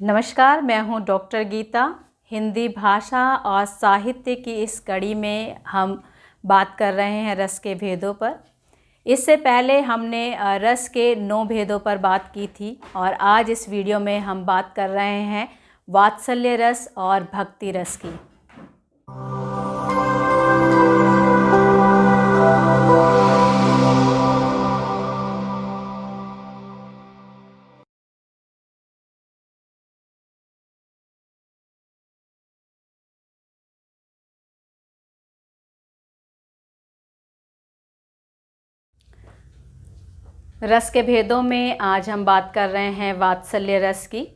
नमस्कार, मैं हूं डॉक्टर गीता। हिंदी भाषा और साहित्य की इस कड़ी में हम बात कर रहे हैं रस के भेदों पर। इससे पहले हमने रस के 9 भेदों पर बात की थी और आज इस वीडियो में हम बात कर रहे हैं वात्सल्य रस और भक्ति रस की। रस के भेदों में आज हम बात कर रहे हैं वात्सल्य रस की,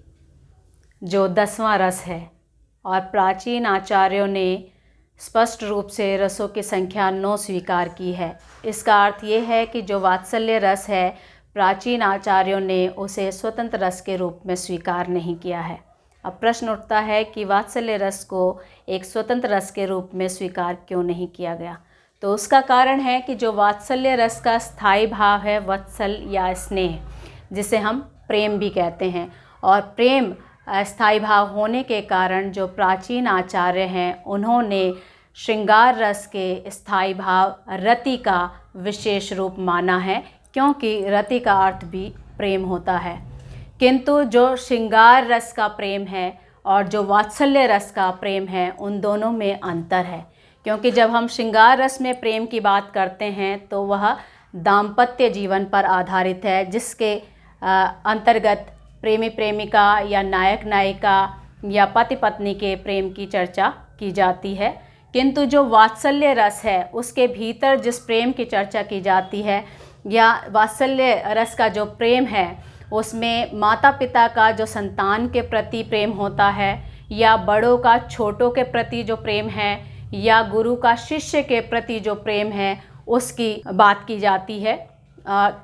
जो 10वां रस है और प्राचीन आचार्यों ने स्पष्ट रूप से रसों की संख्या 9 स्वीकार की है। इसका अर्थ ये है कि जो वात्सल्य रस है, प्राचीन आचार्यों ने उसे स्वतंत्र रस के रूप में स्वीकार नहीं किया है। अब प्रश्न उठता है कि वात्सल्य रस को एक स्वतंत्र रस के रूप में स्वीकार क्यों नहीं किया गया। तो उसका कारण है कि जो वात्सल्य रस का स्थायी भाव है, वत्सल या स्नेह, जिसे हम प्रेम भी कहते हैं, और प्रेम स्थायी भाव होने के कारण जो प्राचीन आचार्य हैं, उन्होंने श्रृंगार रस के स्थायी भाव रति का विशेष रूप माना है, क्योंकि रति का अर्थ भी प्रेम होता है। किंतु जो श्रृंगार रस का प्रेम है और जो वात्सल्य रस का प्रेम है, उन दोनों में अंतर है। क्योंकि जब हम श्रृंगार रस में प्रेम की बात करते हैं तो वह दाम्पत्य जीवन पर आधारित है, जिसके अंतर्गत प्रेमी प्रेमिका या नायक नायिका या पति पत्नी के प्रेम की चर्चा की जाती है। किंतु जो वात्सल्य रस है, उसके भीतर जिस प्रेम की चर्चा की जाती है, या वात्सल्य रस का जो प्रेम है, उसमें माता पिता का जो संतान के प्रति प्रेम होता है, या बड़ों का छोटों के प्रति जो प्रेम है, या गुरु का शिष्य के प्रति जो प्रेम है, उसकी बात की जाती है।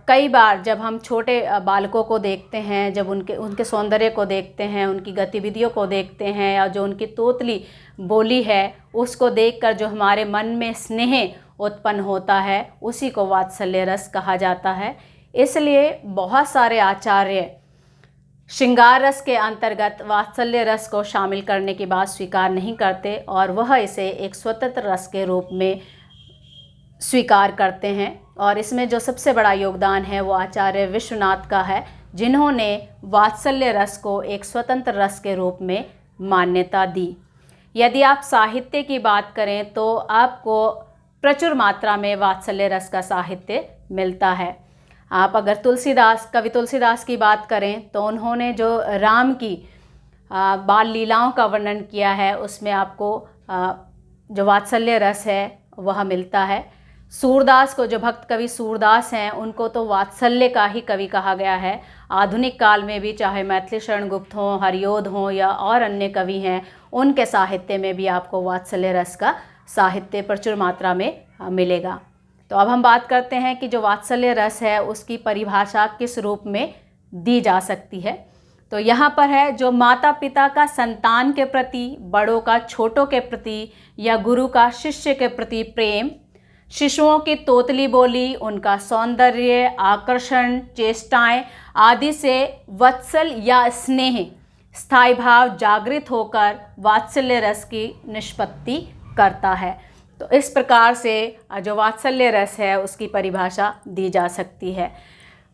कई बार जब हम छोटे बालकों को देखते हैं, जब उनके सौंदर्य को देखते हैं, उनकी गतिविधियों को देखते हैं, या जो उनकी तोतली बोली है, उसको देखकर जो हमारे मन में स्नेह उत्पन्न होता है, उसी को वात्सल्य रस कहा जाता है। इसलिए बहुत सारे आचार्य श्रृंगार रस के अंतर्गत वात्सल्य रस को शामिल करने की बात स्वीकार नहीं करते और वह इसे एक स्वतंत्र रस के रूप में स्वीकार करते हैं। और इसमें जो सबसे बड़ा योगदान है वो आचार्य विश्वनाथ का है, जिन्होंने वात्सल्य रस को एक स्वतंत्र रस के रूप में मान्यता दी। यदि आप साहित्य की बात करें तो आपको प्रचुर मात्रा में वात्सल्य रस का साहित्य मिलता है। आप अगर कवि तुलसीदास की बात करें तो उन्होंने जो राम की बाल लीलाओं का वर्णन किया है, उसमें आपको जो वात्सल्य रस है वह मिलता है। सूरदास को, जो भक्त कवि सूरदास हैं, उनको तो वात्सल्य का ही कवि कहा गया है। आधुनिक काल में भी चाहे मैथिली शरण गुप्त हों, हरिओध हों या और अन्य कवि हैं, उनके साहित्य में भी आपको वात्सल्य रस का साहित्य प्रचुर मात्रा में मिलेगा। तो अब हम बात करते हैं कि जो वात्सल्य रस है उसकी परिभाषा किस रूप में दी जा सकती है। तो यहाँ पर है, जो माता पिता का संतान के प्रति, बड़ों का छोटों के प्रति, या गुरु का शिष्य के प्रति प्रेम, शिशुओं की तोतली बोली, उनका सौंदर्य, आकर्षण, चेष्टाएं आदि से वत्सल या स्नेह स्थायी भाव जागृत होकर वात्सल्य रस की निष्पत्ति करता है। तो इस प्रकार से जो वात्सल्य रस है उसकी परिभाषा दी जा सकती है।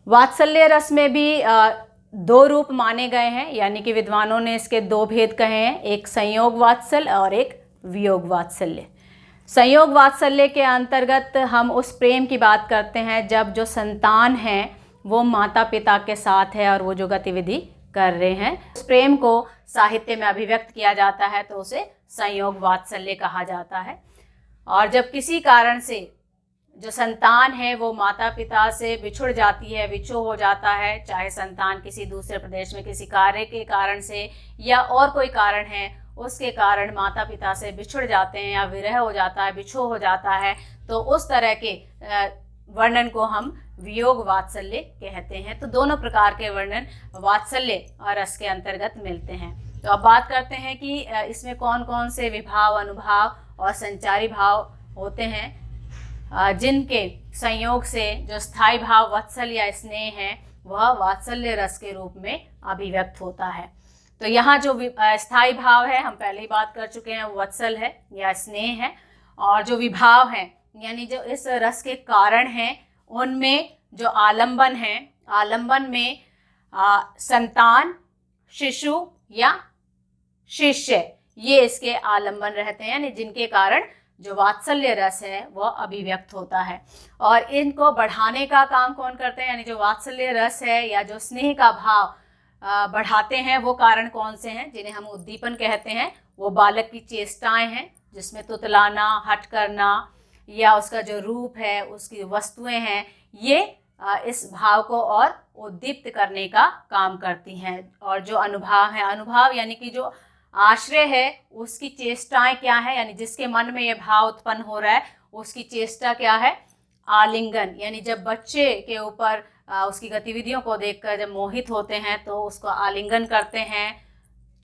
वात्सल्य रस में भी 2 रूप माने गए हैं, यानी कि विद्वानों ने इसके 2 भेद कहे हैं, एक संयोग वात्सल्य और एक वियोग वात्सल्य। संयोग वात्सल्य के अंतर्गत हम उस प्रेम की बात करते हैं जब जो संतान है वो माता पिता के साथ है और वो जो गतिविधि कर रहे हैं, उस प्रेम को साहित्य में अभिव्यक्त किया जाता है, तो उसे संयोग वात्सल्य कहा जाता है। और जब किसी कारण से जो संतान है वो माता पिता से बिछुड़ जाती है, विछोह हो जाता है, चाहे संतान किसी दूसरे प्रदेश में किसी कार्य के कारण से या और कोई कारण है, उसके कारण माता पिता से बिछुड़ जाते हैं या विरह हो जाता है, बिछोह हो जाता है, तो उस तरह के वर्णन को हम वियोग वात्सल्य कहते हैं। तो दोनों प्रकार के वर्णन वात्सल्य और रस के अंतर्गत मिलते हैं। तो अब बात करते हैं कि इसमें कौन कौन से विभाव, अनुभाव और संचारी भाव होते हैं, जिनके संयोग से जो स्थायी भाव वत्सल या स्नेह है वह वात्सल्य रस के रूप में अभिव्यक्त होता है। तो यहाँ जो स्थायी भाव है, हम पहले ही बात कर चुके हैं, वत्सल है या स्नेह है। और जो विभाव है यानी जो इस रस के कारण हैं, उनमें जो आलंबन है, आलंबन में संतान, शिशु या शिष्य, ये इसके आलंबन रहते हैं, यानी जिनके कारण जो वात्सल्य रस है वह अभिव्यक्त होता है। और इनको बढ़ाने का काम कौन करते हैं, यानी जो वात्सल्य रस है या जो स्नेह का भाव बढ़ाते हैं, वो कारण कौन से हैं, जिन्हें हम उद्दीपन कहते हैं। वो बालक की चेष्टाएं हैं, जिसमें तुतलाना, हट करना, या उसका जो रूप है, उसकी वस्तुएं हैं, ये इस भाव को और उद्दीप्त करने का काम करती हैं। और जो अनुभाव है, अनुभाव यानी कि जो आश्रय है, उसकी चेष्टाएं क्या है, यानी जिसके मन में ये भाव उत्पन्न हो रहा है, उसकी चेष्टा क्या है, आलिंगन। यानी जब बच्चे के ऊपर उसकी गतिविधियों को देखकर जब मोहित होते हैं तो उसको आलिंगन करते हैं,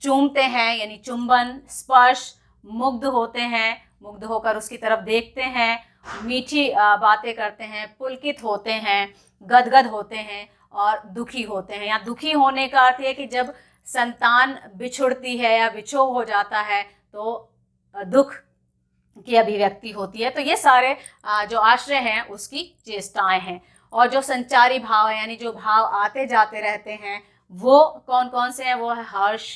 चूमते हैं, यानी चुंबन, स्पर्श, मुग्ध होते हैं, मुग्ध होकर उसकी तरफ देखते हैं, मीठी बातें करते हैं, पुलकित होते हैं, गदगद होते हैं और दुखी होते हैं। यहाँ दुखी होने का अर्थ है कि जब संतान बिछुड़ती है या विछोह हो जाता है तो दुख की अभिव्यक्ति होती है। तो ये सारे जो आश्रय हैं उसकी चेष्टाएं हैं। और जो संचारी भाव है, यानी जो भाव आते जाते रहते हैं, वो कौन कौन से हैं, वो है हर्ष,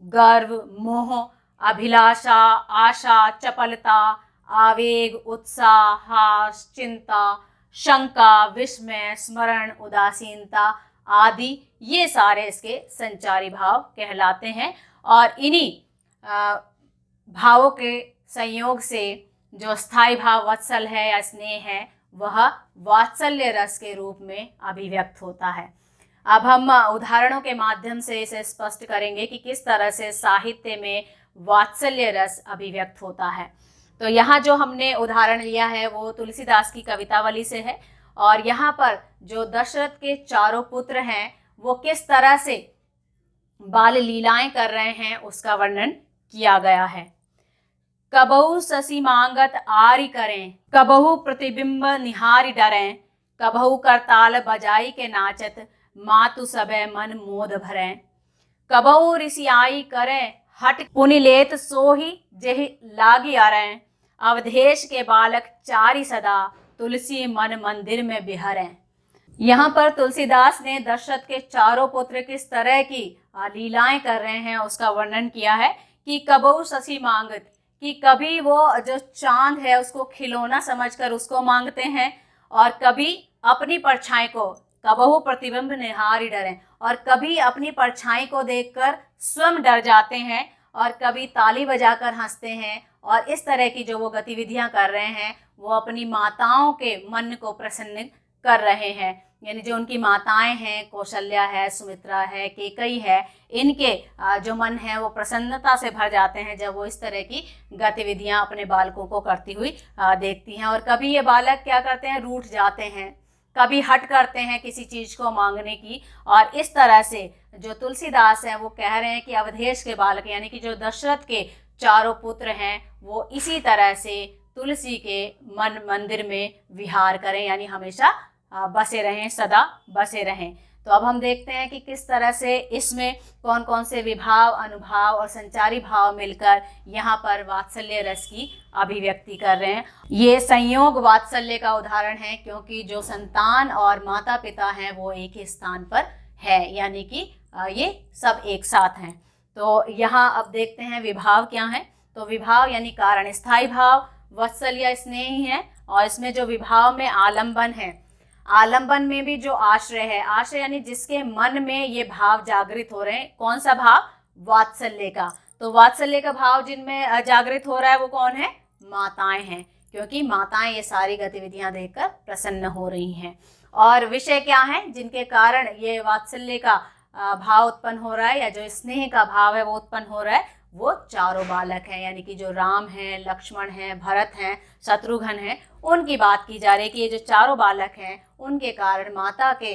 गर्व, मोह, अभिलाषा, आशा, चपलता, आवेग, उत्साह, हास, चिंता, शंका, विस्मय, स्मरण, उदासीनता आदि, ये सारे इसके संचारी भाव कहलाते हैं। और इन्हीं भावों के संयोग से जो स्थायी भाव वत्सल है या स्नेह है, वह वात्सल्य रस के रूप में अभिव्यक्त होता है। अब हम उदाहरणों के माध्यम से इसे स्पष्ट करेंगे कि किस तरह से साहित्य में वात्सल्य रस अभिव्यक्त होता है। तो यहाँ जो हमने उदाहरण लिया है वो तुलसीदास की कवितावली से है। और यहाँ पर जो दशरथ के चारों पुत्र हैं वो किस तरह से बाल लीलाएं कर रहे हैं उसका वर्णन किया गया है। कबहु शशि मांगत आरि करें, कबहु प्रतिबिंब निहारि डरें, कबहु करताल बजाई के नाचत, मातु सबे मन मोद भरें, कबहु ऋषियाई करें हट पुनि लेत सोही जेहि लागी अरें, अवधेश के बालक चारि सदा, तुलसी मन मंदिर में बिहरें। यहाँ पर तुलसीदास ने दशरथ के चारों पुत्र किस तरह की लीलाएं कर रहे हैं उसका वर्णन किया है कि कबहु शशि मांगत, कि कभी वो जो चांद है उसको खिलौना समझकर उसको मांगते हैं, और कभी अपनी परछाई को, कबहु प्रतिबिंब निहारि डरें, और कभी अपनी परछाई को देखकर स्वयं डर जाते हैं, और कभी ताली बजाकर हंसते हैं। और इस तरह की जो वो गतिविधियां कर रहे हैं वो अपनी माताओं के मन को प्रसन्न कर रहे हैं। यानी जो उनकी माताएं हैं, कौशल्या है, सुमित्रा है, केकई है, इनके जो मन है वो प्रसन्नता से भर जाते हैं जब वो इस तरह की गतिविधियां अपने बालकों को करती हुई देखती हैं। और कभी ये बालक क्या करते हैं, रूठ जाते हैं, कभी हट करते हैं किसी चीज़ को मांगने की। और इस तरह से जो तुलसीदास हैं वो कह रहे हैं कि अवधेश के बालक यानी कि जो दशरथ के चारों पुत्र हैं वो इसी तरह से तुलसी के मन मंदिर में विहार करें, यानी हमेशा बसे रहें, सदा बसे रहें। तो अब हम देखते हैं कि किस तरह से इसमें कौन कौन से विभाव, अनुभाव और संचारी भाव मिलकर यहाँ पर वात्सल्य रस की अभिव्यक्ति कर रहे हैं। ये संयोग वात्सल्य का उदाहरण है, क्योंकि जो संतान और माता पिता हैं वो एक ही स्थान पर है, यानी कि ये सब एक साथ हैं। तो यहाँ अब देखते हैं विभाव क्या है। तो विभाव यानी कारण, स्थायी भाव वात्सल्य स्नेह ही है। और इसमें जो विभाव में आलंबन है, आलंबन में भी जो आश्रय है, आश्रय यानी जिसके मन में ये भाव जागृत हो रहे हैं, कौन सा भाव, वात्सल्य का। तो वात्सल्य का भाव जिनमें जागृत हो रहा है वो कौन है, माताएं हैं, क्योंकि माताएं ये सारी गतिविधियां देखकर प्रसन्न हो रही हैं। और विषय क्या है जिनके कारण ये वात्सल्य का भाव उत्पन्न हो रहा है या जो स्नेह का भाव है वो उत्पन्न हो रहा है, वो चारों बालक हैं, यानी कि जो राम हैं, लक्ष्मण हैं, भरत हैं, शत्रुघ्न हैं, उनकी बात की जा रही है कि ये जो चारों बालक हैं उनके कारण माता के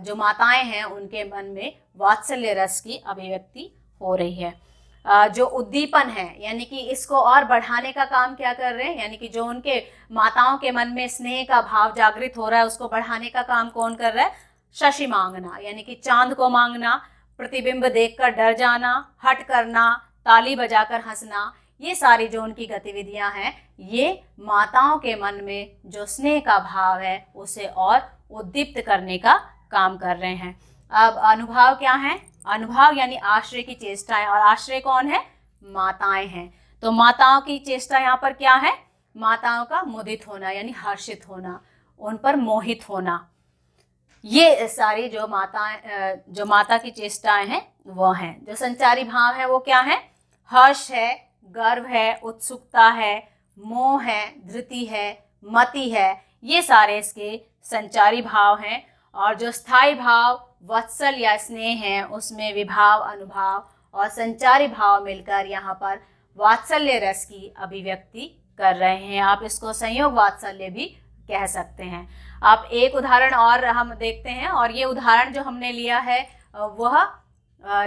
जो माताएं हैं उनके मन में वात्सल्य रस की अभिव्यक्ति हो रही है। जो उद्दीपन है यानी कि इसको और बढ़ाने का काम क्या कर रहे हैं, यानी कि जो उनके माताओं के मन में स्नेह का भाव जागृत हो रहा है उसको बढ़ाने का काम कौन कर रहा है, शशि मांगना, यानी कि चांद को मांगना, प्रतिबिंब देखकर डर जाना, हट करना, ताली बजाकर हंसना, ये सारी जो उनकी गतिविधियां हैं ये माताओं के मन में जो स्नेह का भाव है उसे और उद्दीप्त करने का काम कर रहे हैं। अब अनुभाव क्या है? अनुभाव यानी आश्रय की चेष्टाएं, और आश्रय कौन है? माताएं हैं। तो माताओं की चेष्टा यहाँ पर क्या है? माताओं का मुदित होना यानी हर्षित होना, उन पर मोहित होना, ये सारी जो माता की चेष्टाएं हैं वो हैं। जो संचारी भाव है वो क्या है? हर्ष है, गर्व है, उत्सुकता है, मोह है, धृति है, मति है, ये सारे इसके संचारी भाव हैं। और जो स्थायी भाव वत्सल या स्नेह है उसमें विभाव, अनुभाव और संचारी भाव मिलकर यहाँ पर वात्सल्य रस की अभिव्यक्ति कर रहे हैं। आप इसको संयोग वात्सल्य भी कह सकते हैं। आप एक उदाहरण और हम देखते हैं, और ये उदाहरण जो हमने लिया है वह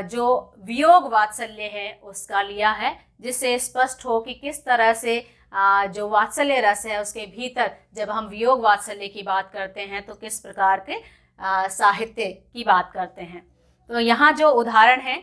जो वियोग वात्सल्य है उसका लिया है, जिससे स्पष्ट हो कि किस तरह से जो वात्सल्य रस है उसके भीतर जब हम वियोग वात्सल्य की बात करते हैं तो किस प्रकार के साहित्य की बात करते हैं। तो यहाँ जो उदाहरण है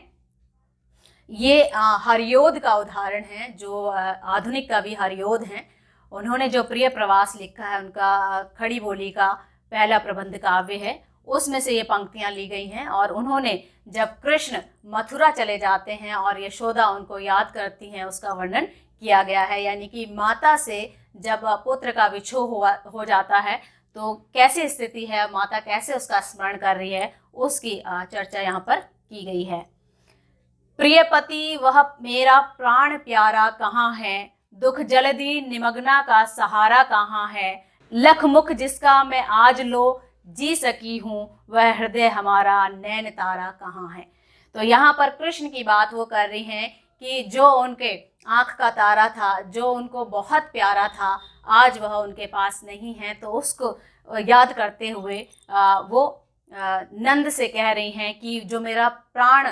ये हरियोध का उदाहरण है, जो आधुनिक कवि हरियोध हैं। उन्होंने जो प्रिय प्रवास लिखा है, उनका खड़ी बोली का पहला प्रबंध काव्य है, उसमें से ये पंक्तियां ली गई हैं। और उन्होंने जब कृष्ण मथुरा चले जाते हैं और यशोदा उनको याद करती हैं उसका वर्णन किया गया है। यानी कि माता से जब पुत्र का विछोह हो जाता है तो कैसी स्थिति है, माता कैसे उसका स्मरण कर रही है, उसकी चर्चा यहाँ पर की गई है। प्रिय पति वह मेरा प्राण प्यारा कहाँ है, दुख जलधि निमग्ना का सहारा कहाँ है, लख मुख जिसका मैं आज लो जी सकी हूँ, वह हृदय हमारा नैन तारा कहाँ है। तो यहाँ पर कृष्ण की बात वो कर रही हैं कि जो उनके आँख का तारा था, जो उनको बहुत प्यारा था, आज वह उनके पास नहीं है। तो उसको याद करते हुए वो नंद से कह रही हैं कि जो मेरा प्राण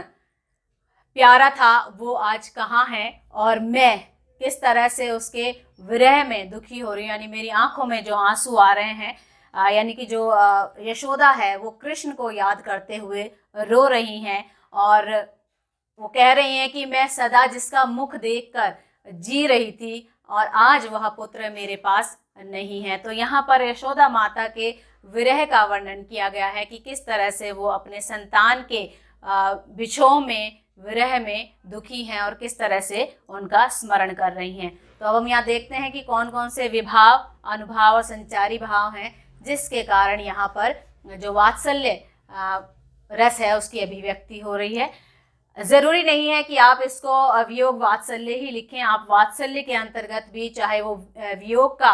प्यारा था वो आज कहाँ है, और मैं किस तरह से उसके विरह में दुखी हो रही हूँ। यानी मेरी आंखों में जो आंसू आ रहे हैं, यानी कि जो यशोदा है वो कृष्ण को याद करते हुए रो रही हैं, और वो कह रही हैं कि मैं सदा जिसका मुख देखकर जी रही थी और आज वह पुत्र मेरे पास नहीं है। तो यहाँ पर यशोदा माता के विरह का वर्णन किया गया है कि किस तरह से वो अपने संतान के बिछोह में, विरह में दुखी हैं और किस तरह से उनका स्मरण कर रही हैं। तो अब हम यहाँ देखते हैं कि कौन कौन से विभाव, अनुभाव और संचारी भाव हैं जिसके कारण यहाँ पर जो वात्सल्य रस है उसकी अभिव्यक्ति हो रही है। ज़रूरी नहीं है कि आप इसको वियोग वात्सल्य ही लिखें, आप वात्सल्य के अंतर्गत भी, चाहे वो वियोग का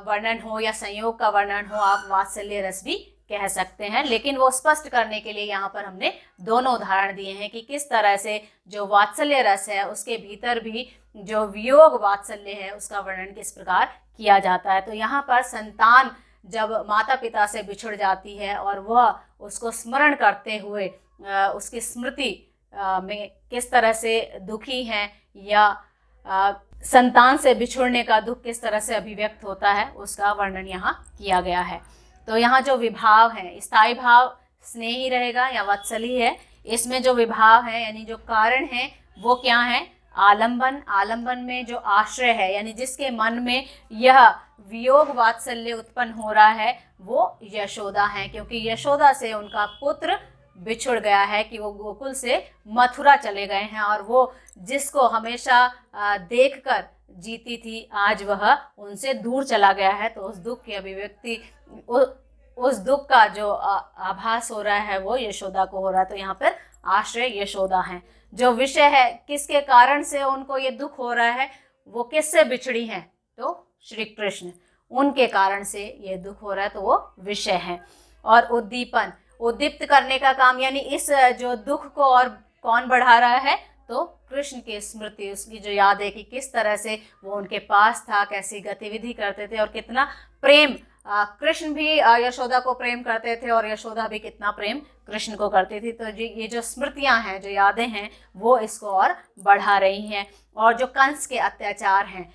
वर्णन हो या संयोग का वर्णन हो, आप वात्सल्य रस भी कह सकते हैं। लेकिन वो स्पष्ट करने के लिए यहाँ पर हमने दोनों उदाहरण दिए हैं कि किस तरह से जो वात्सल्य रस है उसके भीतर भी जो वियोग वात्सल्य है उसका वर्णन किस प्रकार किया जाता है। तो यहाँ पर संतान जब माता पिता से बिछुड़ जाती है और वह उसको स्मरण करते हुए उसकी स्मृति में किस तरह से दुखी हैं, या संतान से बिछुड़ने का दुख किस तरह से अभिव्यक्त होता है उसका वर्णन यहाँ किया गया है। तो यहाँ जो विभाव है, स्थायी भाव स्नेही रहेगा या वात्सल्य है। इसमें जो विभाव है यानी जो कारण है वो क्या है? आलंबन। आलंबन में जो आश्रय है यानी जिसके मन में यह वियोग वात्सल्य उत्पन्न हो रहा है वो यशोदा है, क्योंकि यशोदा से उनका पुत्र बिछुड़ गया है कि वो गोकुल से मथुरा चले गए हैं, और वो जिसको हमेशा देखकर जीती थी आज वह उनसे दूर चला गया है। तो उस दुख की अभिव्यक्ति, उस दुख का जो आभास हो रहा है वो यशोदा को हो रहा है। तो यहाँ पर आश्रय यशोदा है। जो विषय है किसके कारण से उनको ये दुख हो रहा है, वो किससे बिछड़ी हैं? तो श्री कृष्ण, उनके कारण से ये दुख हो रहा है, तो वो विषय है। और उद्दीपन, उद्दीप्त करने का काम, यानी इस जो दुख को और कौन बढ़ा रहा है? तो कृष्ण की स्मृति, उसकी जो याद है कि किस तरह से वो उनके पास था, कैसी गतिविधि करते थे और कितना प्रेम, कृष्ण भी यशोदा को प्रेम करते थे और यशोदा भी कितना प्रेम कृष्ण को करती थी। तो ये जो स्मृतियां हैं, जो यादें हैं, वो इसको और बढ़ा रही हैं। और जो कंस के अत्याचार हैं,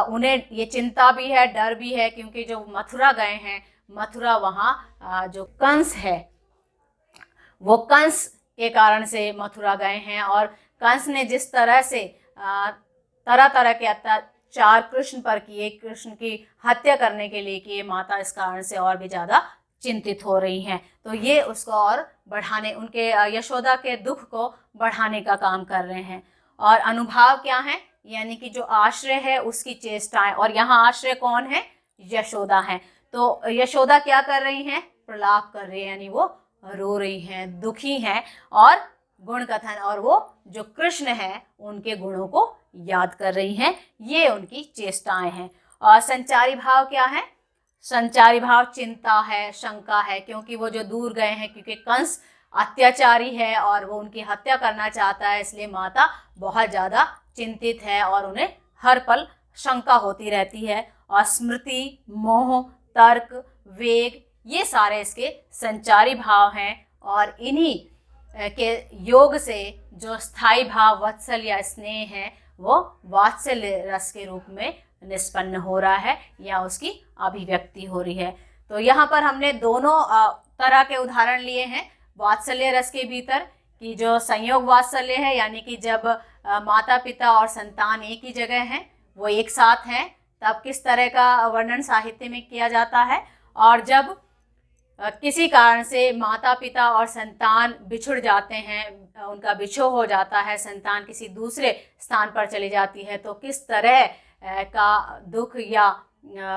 उन्हें ये चिंता भी है, डर भी है, क्योंकि जो मथुरा गए हैं, मथुरा वहाँ जो कंस है वो कंस के कारण से मथुरा गए हैं। और कंस ने जिस तरह से तरह तरह के अत्याचार कृष्ण पर किए, कृष्ण की हत्या करने के लिए किए, माता इस कारण से और भी ज़्यादा चिंतित हो रही हैं। तो ये उसको और बढ़ाने, उनके यशोदा के दुख को बढ़ाने का काम कर रहे हैं। और अनुभाव क्या है, यानी कि जो आश्रय है उसकी चेष्टाएं। और यहाँ आश्रय कौन है, यशोदा है। तो यशोदा क्या कर रही हैं, प्रलाप कर रही है, यानी वो रो रही हैं, दुखी हैं और गुण कथन, और वो जो कृष्ण है उनके गुणों को याद कर रही हैं। ये उनकी चेष्टाएं हैं। और संचारी भाव क्या है, संचारी भाव चिंता है, शंका है, क्योंकि वो जो दूर गए हैं, क्योंकि कंस अत्याचारी है और वो उनकी हत्या करना चाहता है, इसलिए माता बहुत ज़्यादा चिंतित है और उन्हें हर पल शंका होती रहती है। और स्मृति, मोह, तर्क, वेग, ये सारे इसके संचारी भाव हैं। और इन्हीं के योग से जो स्थायी भाव वत्सल या स्नेह है वो वात्सल्य रस के रूप में निष्पन्न हो रहा है या उसकी अभिव्यक्ति हो रही है। तो यहाँ पर हमने दोनों तरह के उदाहरण लिए हैं वात्सल्य रस के भीतर, कि जो संयोग वात्सल्य है, यानी कि जब माता पिता और संतान एक ही जगह हैं, वो एक साथ हैं, तब किस तरह का वर्णन साहित्य में किया जाता है। और जब किसी कारण से माता पिता और संतान बिछुड़ जाते हैं, उनका बिछोह हो जाता है, संतान किसी दूसरे स्थान पर चली जाती है, तो किस तरह का दुख या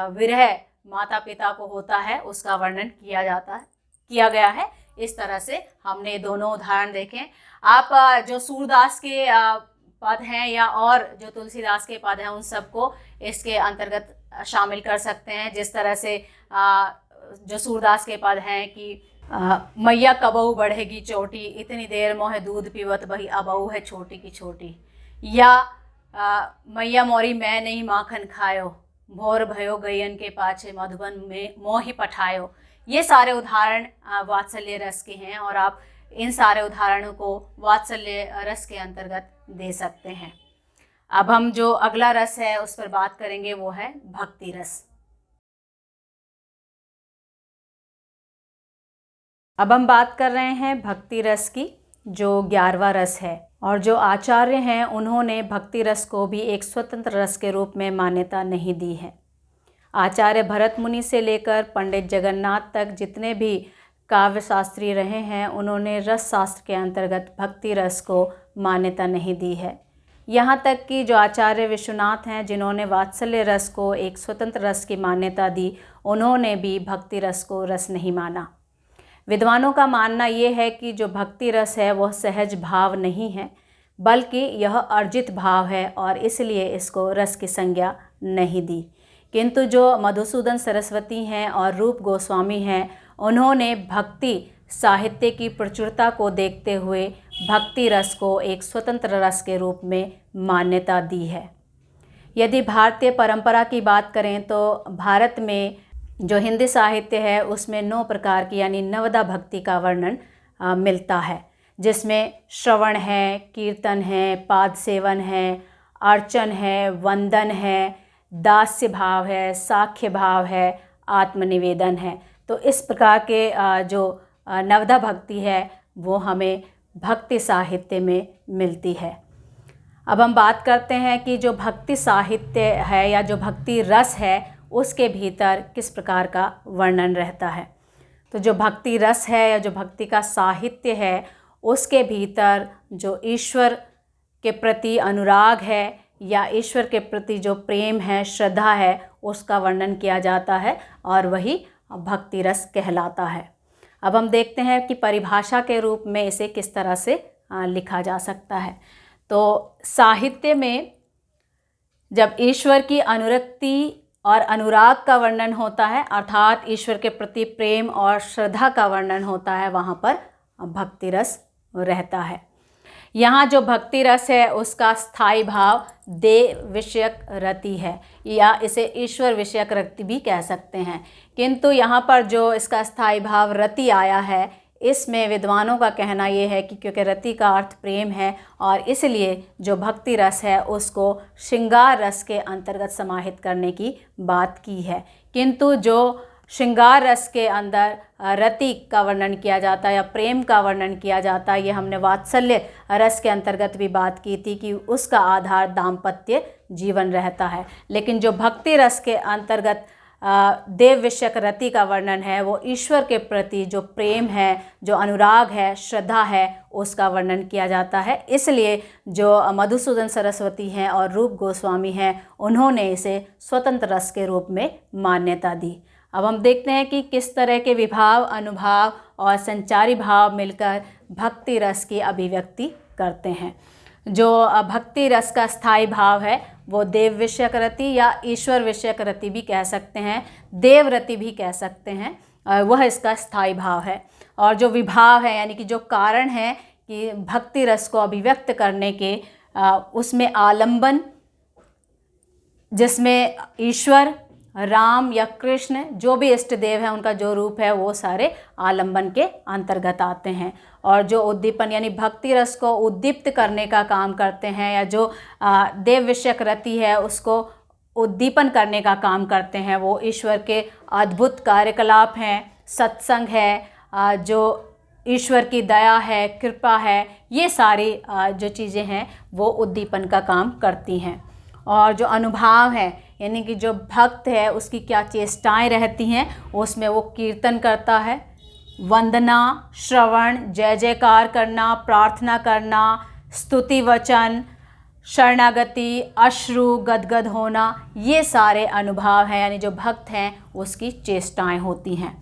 विरह माता पिता को होता है उसका वर्णन किया गया है। इस तरह से हमने दोनों उदाहरण देखे। आप जो सूरदास के पद हैं या और जो तुलसीदास के पद हैं उन सबको इसके अंतर्गत शामिल कर सकते हैं। जिस तरह से जो सूरदास के पद हैं कि मैया कबहू बढ़ेगी चोटी, इतनी देर मोहे दूध पीवत बही अबहू है छोटी की छोटी, या मैया मोरी मैं नहीं माखन खायो, भोर भयो गैयन के पाछे मधुबन में मोहि पठायो। ये सारे उदाहरण वात्सल्य रस के हैं और आप इन सारे उदाहरणों को वात्सल्य रस के अंतर्गत दे सकते हैं। अब हम जो अगला रस है उस पर बात करेंगे, वो है भक्ति रस। अब हम बात कर रहे हैं भक्ति रस की, जो 11वां रस है। और जो आचार्य हैं उन्होंने भक्ति रस को भी एक स्वतंत्र रस के रूप में मान्यता नहीं दी है। आचार्य भरत मुनि से लेकर पंडित जगन्नाथ तक जितने भी काव्य शास्त्री रहे हैं, उन्होंने रस शास्त्र के अंतर्गत भक्ति रस को मान्यता नहीं दी है। यहाँ तक कि जो आचार्य विश्वनाथ हैं, जिन्होंने वात्सल्य रस को एक स्वतंत्र रस की मान्यता दी, उन्होंने भी भक्ति रस को रस नहीं माना। विद्वानों का मानना ये है कि जो भक्ति रस है वह सहज भाव नहीं है, बल्कि यह अर्जित भाव है और इसलिए इसको रस की संज्ञा नहीं दी। किंतु जो मधुसूदन सरस्वती हैं और रूप गोस्वामी हैं, उन्होंने भक्ति साहित्य की प्रचुरता को देखते हुए भक्ति रस को एक स्वतंत्र रस के रूप में मान्यता दी है। यदि भारतीय परंपरा की बात करें तो भारत में जो हिंदी साहित्य है उसमें 9 प्रकार की यानी नवदा भक्ति का वर्णन मिलता है, जिसमें श्रवण है, कीर्तन है, पाद सेवन है, अर्चन है, वंदन है, दास्य भाव है, साख्य भाव है, आत्मनिवेदन है। तो इस प्रकार के जो नवदा भक्ति है वो हमें भक्ति साहित्य में मिलती है। अब हम बात करते हैं कि जो भक्ति साहित्य है या जो भक्ति रस है उसके भीतर किस प्रकार का वर्णन रहता है। तो जो भक्ति रस है या जो भक्ति का साहित्य है उसके भीतर जो ईश्वर के प्रति अनुराग है या ईश्वर के प्रति जो प्रेम है, श्रद्धा है, उसका वर्णन किया जाता है और वही भक्ति रस कहलाता है। अब हम देखते हैं कि परिभाषा के रूप में इसे किस तरह से लिखा जा सकता है। तो साहित्य में जब ईश्वर की अनुरक्ति और अनुराग का वर्णन होता है, अर्थात ईश्वर के प्रति प्रेम और श्रद्धा का वर्णन होता है, वहाँ पर भक्ति रस रहता है। यहाँ जो भक्ति रस है उसका स्थायी भाव देव विषयक रति है या इसे ईश्वर विषयक रति भी कह सकते हैं। किंतु यहाँ पर जो इसका स्थायी भाव रति आया है, इसमें विद्वानों का कहना ये है कि क्योंकि रति का अर्थ प्रेम है और इसलिए जो भक्ति रस है उसको श्रृंगार रस के अंतर्गत समाहित करने की बात की है। किंतु जो श्रृंगार रस के अंदर रति का वर्णन किया जाता है या प्रेम का वर्णन किया जाता है। ये हमने वात्सल्य रस के अंतर्गत भी बात की थी कि उसका आधार दाम्पत्य जीवन रहता है। लेकिन जो भक्ति रस के अंतर्गत देव विषयक रति का वर्णन है वो ईश्वर के प्रति जो प्रेम है, जो अनुराग है, श्रद्धा है, उसका वर्णन किया जाता है। इसलिए जो मधुसूदन सरस्वती हैं और रूप गोस्वामी हैं उन्होंने इसे स्वतंत्र रस के रूप में मान्यता दी। अब हम देखते हैं कि किस तरह के विभाव, अनुभाव और संचारी भाव मिलकर भक्ति रस की अभिव्यक्ति करते हैं। जो भक्ति रस का स्थायी भाव है वो देव विषयक रति या ईश्वर विषयक रति भी कह सकते हैं, देव रति भी कह सकते हैं, वह इसका स्थायी भाव है। और जो विभाव है यानी कि जो कारण है कि भक्ति रस को अभिव्यक्त करने के, उसमें आलंबन, जिसमें ईश्वर, राम या कृष्ण जो भी इष्ट देव हैं उनका जो रूप है वो सारे आलंबन के अंतर्गत आते हैं। और जो उद्दीपन यानी भक्ति रस को उद्दीप्त करने का काम करते हैं या जो देव विषयक रति है उसको उद्दीपन करने का काम करते हैं वो ईश्वर के अद्भुत कार्यकलाप हैं, सत्संग है, जो ईश्वर की दया है, कृपा है, ये सारी जो चीज़ें हैं वो उद्दीपन का काम करती हैं। और जो अनुभाव है यानी कि जो भक्त है उसकी क्या चेष्टाएं रहती हैं, उसमें वो कीर्तन करता है, वंदना, श्रवण, जय जयकार करना, प्रार्थना करना, स्तुति वचन, शरणागति, अश्रु गदगद होना, ये सारे अनुभाव हैं यानी जो भक्त हैं उसकी चेष्टाएं होती हैं।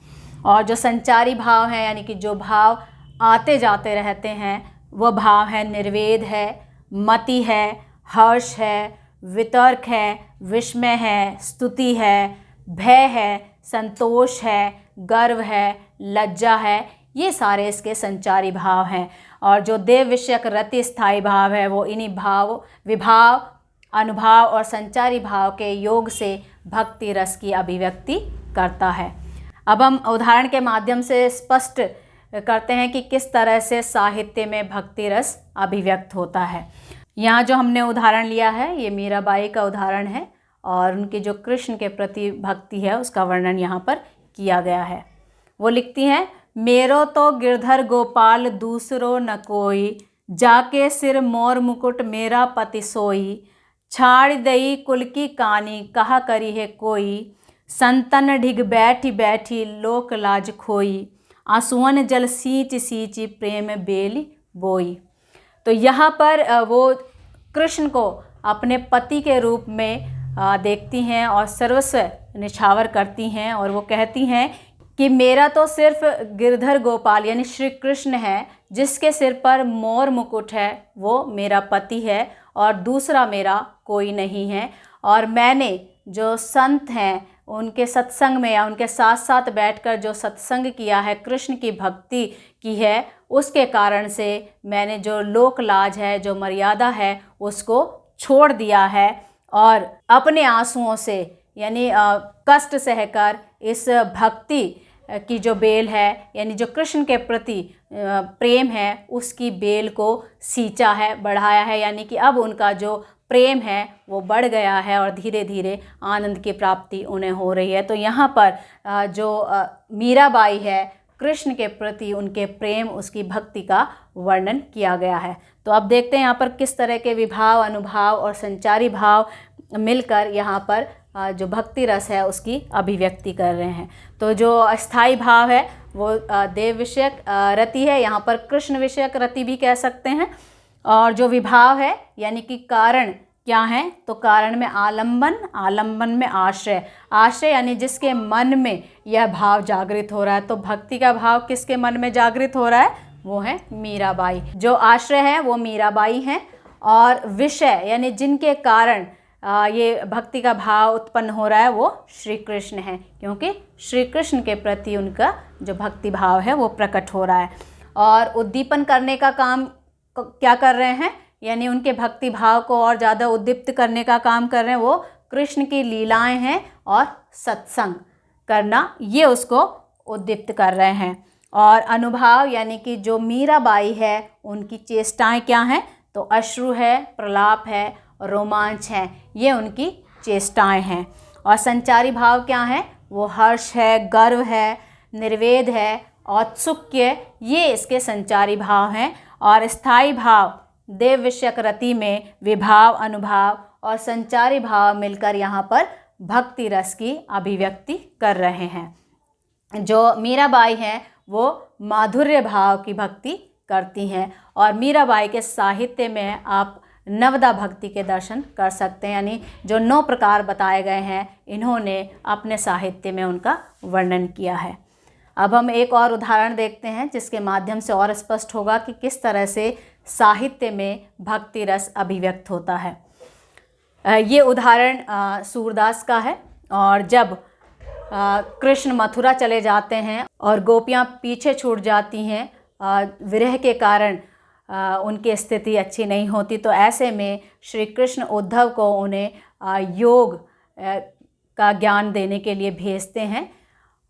और जो संचारी भाव हैं यानी कि जो भाव आते जाते रहते हैं वह भाव है निर्वेद है, मति है, हर्ष है, वितर्क है, विस्मय है, स्तुति है, भय है, संतोष है, गर्व है, लज्जा है, ये सारे इसके संचारी भाव हैं। और जो देव विषयक रति स्थायी भाव है वो इन्हीं भाव, विभाव, अनुभाव और संचारी भाव के योग से भक्ति रस की अभिव्यक्ति करता है। अब हम उदाहरण के माध्यम से स्पष्ट करते हैं कि किस तरह से साहित्य में भक्ति रस अभिव्यक्त होता है। यहाँ जो हमने उदाहरण लिया है ये मीराबाई का उदाहरण है और उनकी जो कृष्ण के प्रति भक्ति है उसका वर्णन यहाँ पर किया गया है। वो लिखती हैं, मेरो तो गिरधर गोपाल दूसरो न कोई, जाके सिर मोर मुकुट मेरा पति सोई, छाड़ दई कुल की कानी कहा करी है कोई, संतन ढिग बैठी बैठी लोक लाज खोई, आंसुअन जल सींच सींच प्रेम बेली बोई। तो यहाँ पर वो कृष्ण को अपने पति के रूप में देखती हैं और सर्वस्व निछावर करती हैं और वो कहती हैं कि मेरा तो सिर्फ गिरधर गोपाल यानी श्री कृष्ण है, जिसके सिर पर मोर मुकुट है, वो मेरा पति है और दूसरा मेरा कोई नहीं है। और मैंने जो संत हैं उनके सत्संग में या उनके साथ साथ बैठकर जो सत्संग किया है, कृष्ण की भक्ति की है, उसके कारण से मैंने जो लोक लाज है, जो मर्यादा है, उसको छोड़ दिया है और अपने आंसुओं से यानी कष्ट सहकर इस भक्ति की जो बेल है यानी जो कृष्ण के प्रति प्रेम है उसकी बेल को सींचा है, बढ़ाया है, यानी कि अब उनका जो प्रेम है वो बढ़ गया है और धीरे धीरे आनंद की प्राप्ति उन्हें हो रही है। तो यहाँ पर जो मीराबाई है कृष्ण के प्रति उनके प्रेम, उसकी भक्ति का वर्णन किया गया है। तो अब देखते हैं यहाँ पर किस तरह के विभाव, अनुभाव और संचारी भाव मिलकर यहाँ पर जो भक्ति रस है उसकी अभिव्यक्ति कर रहे हैं। तो जो अस्थाई भाव है वो देव विषयक रति है, यहाँ पर कृष्ण विषयक रति भी कह सकते हैं। और जो विभाव है यानी कि कारण क्या है, तो कारण में आलंबन, आलंबन में आश्रय, आश्रय यानी जिसके मन में यह भाव जागृत हो रहा है। तो भक्ति का भाव किसके मन में जागृत हो रहा है, वो है मीराबाई। जो आश्रय है वो मीराबाई हैं और विषय यानी जिनके कारण ये भक्ति का भाव उत्पन्न हो रहा है वो श्री कृष्ण है, क्योंकि श्री कृष्ण के प्रति उनका जो भक्ति भाव है वो प्रकट हो रहा है। और उद्दीपन करने का काम क्या कर रहे हैं, यानी उनके भक्ति भाव को और ज़्यादा उद्दीप्त करने का काम कर रहे हैं, वो कृष्ण की लीलाएं हैं और सत्संग करना, ये उसको उद्दीप्त कर रहे हैं। और अनुभाव यानी कि जो मीराबाई है उनकी चेष्टाएं क्या हैं, तो अश्रु है, प्रलाप है, रोमांच है, ये उनकी चेष्टाएं हैं। और संचारी भाव क्या हैं, वो हर्ष है, गर्व है, निर्वेद है, औत्सुक्य, ये इसके संचारी भाव हैं। और स्थायी भाव देव विषयक रति में विभाव, अनुभाव और संचारी भाव मिलकर यहाँ पर भक्ति रस की अभिव्यक्ति कर रहे हैं। जो मीराबाई हैं वो माधुर्य भाव की भक्ति करती हैं और मीराबाई के साहित्य में आप नवदा भक्ति के दर्शन कर सकते हैं, यानी जो 9 प्रकार बताए गए हैं इन्होंने अपने साहित्य में उनका वर्णन किया है। अब हम एक और उदाहरण देखते हैं जिसके माध्यम से और स्पष्ट होगा कि किस तरह से साहित्य में भक्ति रस अभिव्यक्त होता है। ये उदाहरण सूरदास का है। और जब कृष्ण मथुरा चले जाते हैं और गोपियाँ पीछे छूट जाती हैं, विरह के कारण उनकी स्थिति अच्छी नहीं होती, तो ऐसे में श्री कृष्ण उद्धव को उन्हें योग का ज्ञान देने के लिए भेजते हैं,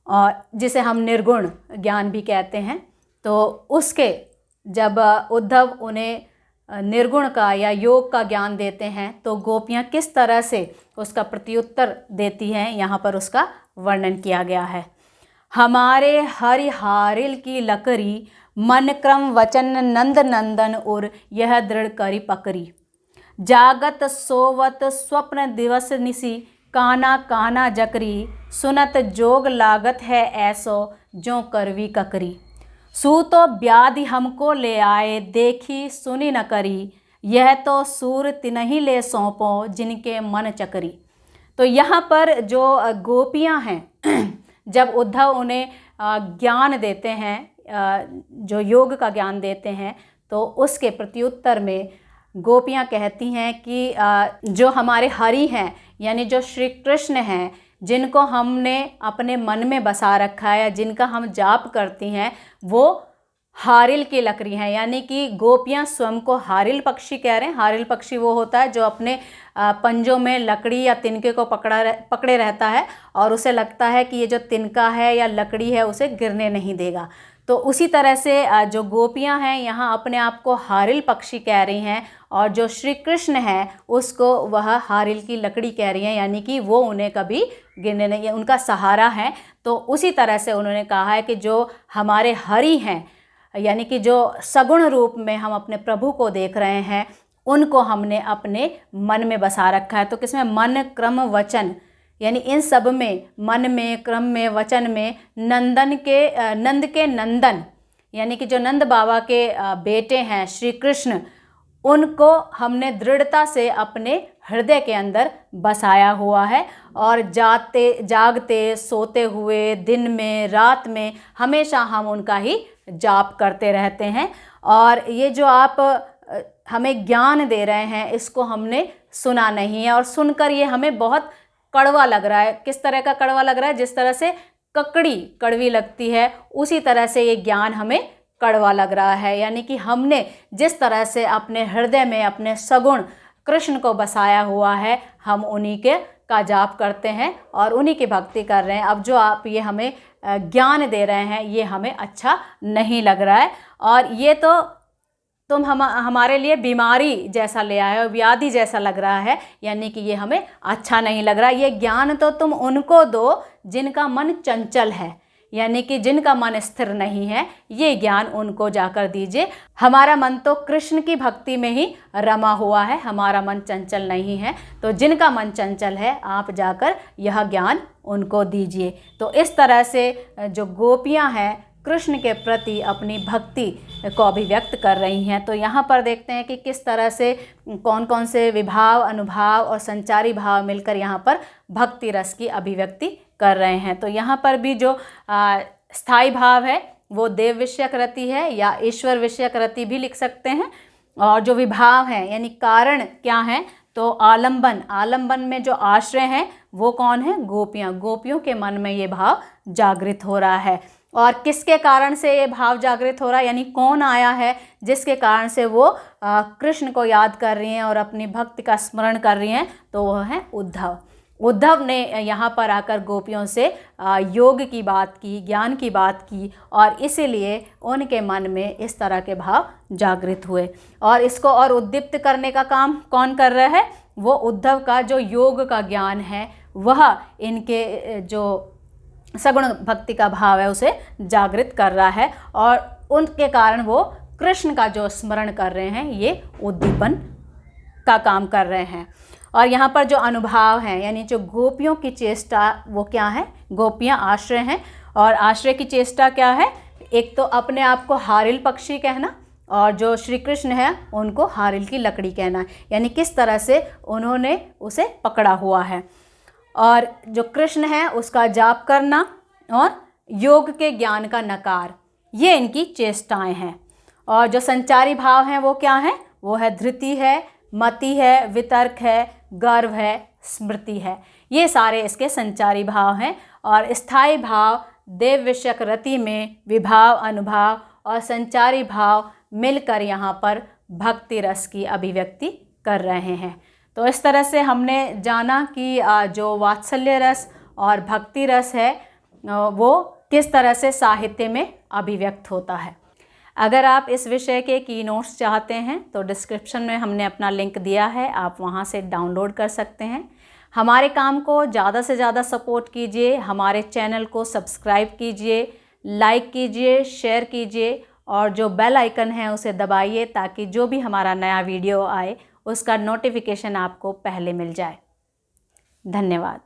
और जिसे हम निर्गुण ज्ञान भी कहते हैं। तो उसके जब उद्धव उन्हें निर्गुण का या योग का ज्ञान देते हैं तो गोपियाँ किस तरह से उसका प्रत्युत्तर देती हैं, यहाँ पर उसका वर्णन किया गया है। हमारे हरिहारिल की लकड़ी, मन क्रम वचन नंद नंदन उर, यह दृढ़ करी पकड़ी। जागत सोवत स्वप्न दिवस निसी, काना काना जकरी, सुनत जोग लागत है ऐसो, जो करवी ककरी। सू तो व्याधि हमको ले आए, देखी सुनी न करी, यह तो सूर तिनहि ले सौंपो, जिनके मन चकरी। तो यहाँ पर जो गोपियाँ हैं जब उद्धव उन्हें ज्ञान देते हैं, जो योग का ज्ञान देते हैं, तो उसके प्रत्युत्तर में गोपियाँ कहती हैं कि जो हमारे हरि हैं, यानी जो श्री कृष्ण हैं, जिनको हमने अपने मन में बसा रखा है या जिनका हम जाप करती हैं, वो हारिल की लकड़ी हैं। यानी कि गोपियाँ स्वयं को हारिल पक्षी कह रहे हैं। हारिल पक्षी वो होता है जो अपने पंजों में लकड़ी या तिनके को पकड़े रहता है और उसे लगता है कि ये जो तिनका है या लकड़ी है उसे गिरने नहीं देगा। तो उसी तरह से जो गोपियाँ हैं यहाँ अपने आप को हारिल पक्षी कह रही हैं, और जो श्री कृष्ण हैं उसको वह हारिल की लकड़ी कह रही हैं, यानी कि वो उन्हें कभी गिरने नहीं, उनका सहारा है। तो उसी तरह से उन्होंने कहा है कि जो हमारे हरि हैं, यानी कि जो सगुण रूप में हम अपने प्रभु को देख रहे हैं, उनको हमने अपने मन में बसा रखा है। तो किसमें? मन, क्रम, वचन, यानी इन सब में, मन में, क्रम में, वचन में, नंद के नंदन, यानी कि जो नंद बाबा के बेटे हैं श्री कृष्ण, उनको हमने दृढ़ता से अपने हृदय के अंदर बसाया हुआ है। और जागते सोते हुए, दिन में, रात में, हमेशा हम उनका ही जाप करते रहते हैं। और ये जो आप हमें ज्ञान दे रहे हैं, इसको हमने सुना नहीं है, और सुनकर ये हमें बहुत कड़वा लग रहा है। किस तरह का कड़वा लग रहा है? जिस तरह से ककड़ी कड़वी लगती है, उसी तरह से ये ज्ञान हमें कड़वा लग रहा है। यानी कि हमने जिस तरह से अपने हृदय में अपने सगुण कृष्ण को बसाया हुआ है, हम उन्हीं के का जाप करते हैं और उन्हीं की भक्ति कर रहे हैं। अब जो आप ये हमें ज्ञान दे रहे हैं, ये हमें अच्छा नहीं लग रहा है, और ये तो तुम हमारे लिए बीमारी जैसा ले आए हो, व्याधि जैसा लग रहा है, यानी कि ये हमें अच्छा नहीं लग रहा। ये ज्ञान तो तुम उनको दो जिनका मन चंचल है, यानी कि जिनका मन स्थिर नहीं है, ये ज्ञान उनको जाकर दीजिए। हमारा मन तो कृष्ण की भक्ति में ही रमा हुआ है, हमारा मन चंचल नहीं है। तो जिनका मन चंचल है, आप जाकर यह ज्ञान उनको दीजिए। तो इस तरह से जो गोपियाँ हैं कृष्ण के प्रति अपनी भक्ति को अभिव्यक्त कर रही हैं। तो यहाँ पर देखते हैं कि किस तरह से कौन कौन से विभाव, अनुभाव और संचारी भाव मिलकर यहाँ पर भक्ति रस की अभिव्यक्ति कर रहे हैं। तो यहाँ पर भी जो स्थायी भाव है वो देव विषयक रति है, या ईश्वर विषयक रति भी लिख सकते हैं। और जो विभाव है यानी कारण क्या है, तो आलंबन में जो आश्रय हैं वो कौन है? गोपियाँ। गोपियों के मन में ये भाव जागृत हो रहा है। और किसके कारण से ये भाव जागृत हो रहा है, यानी कौन आया है जिसके कारण से वो कृष्ण को याद कर रही हैं और अपनी भक्ति का स्मरण कर रही हैं, तो वह है उद्धव। उद्धव ने यहाँ पर आकर गोपियों से योग की बात की, ज्ञान की बात की, और इसीलिए उनके मन में इस तरह के भाव जागृत हुए। और इसको और उद्दीप्त करने का काम कौन कर रहा है? वो उद्धव का जो योग का ज्ञान है, वह इनके जो सगुण भक्ति का भाव है उसे जागृत कर रहा है, और उनके कारण वो कृष्ण का जो स्मरण कर रहे हैं, ये उद्दीपन का काम कर रहे हैं। और यहाँ पर जो अनुभाव हैं, यानी जो गोपियों की चेष्टा, वो क्या है? गोपियाँ आश्रय हैं, और आश्रय की चेष्टा क्या है? एक तो अपने आप को हारिल पक्षी कहना, और जो श्री कृष्ण है उनको हारिल की लकड़ी कहना, यानी किस तरह से उन्होंने उसे पकड़ा हुआ है। और जो कृष्ण है उसका जाप करना और योग के ज्ञान का नकार, ये इनकी चेष्टाएं हैं। और जो संचारी भाव हैं वो क्या है? वो है धृति है, मति है, वितर्क है, गर्व है, स्मृति है। ये सारे इसके संचारी भाव हैं। और स्थायी भाव देव विषयक रति में विभाव, अनुभाव और संचारी भाव मिलकर यहाँ पर भक्ति रस की अभिव्यक्ति कर रहे हैं। तो इस तरह से हमने जाना कि जो वात्सल्य रस और भक्ति रस है वो किस तरह से साहित्य में अभिव्यक्त होता है। अगर आप इस विषय के की नोट्स चाहते हैं तो डिस्क्रिप्शन में हमने अपना लिंक दिया है, आप वहां से डाउनलोड कर सकते हैं। हमारे काम को ज़्यादा से ज़्यादा सपोर्ट कीजिए, हमारे चैनल को सब्सक्राइब कीजिए, लाइक कीजिए, शेयर कीजिए, और जो बेल आइकन है उसे दबाइए ताकि जो भी हमारा नया वीडियो आए उसका नोटिफिकेशन आपको पहले मिल जाए। धन्यवाद।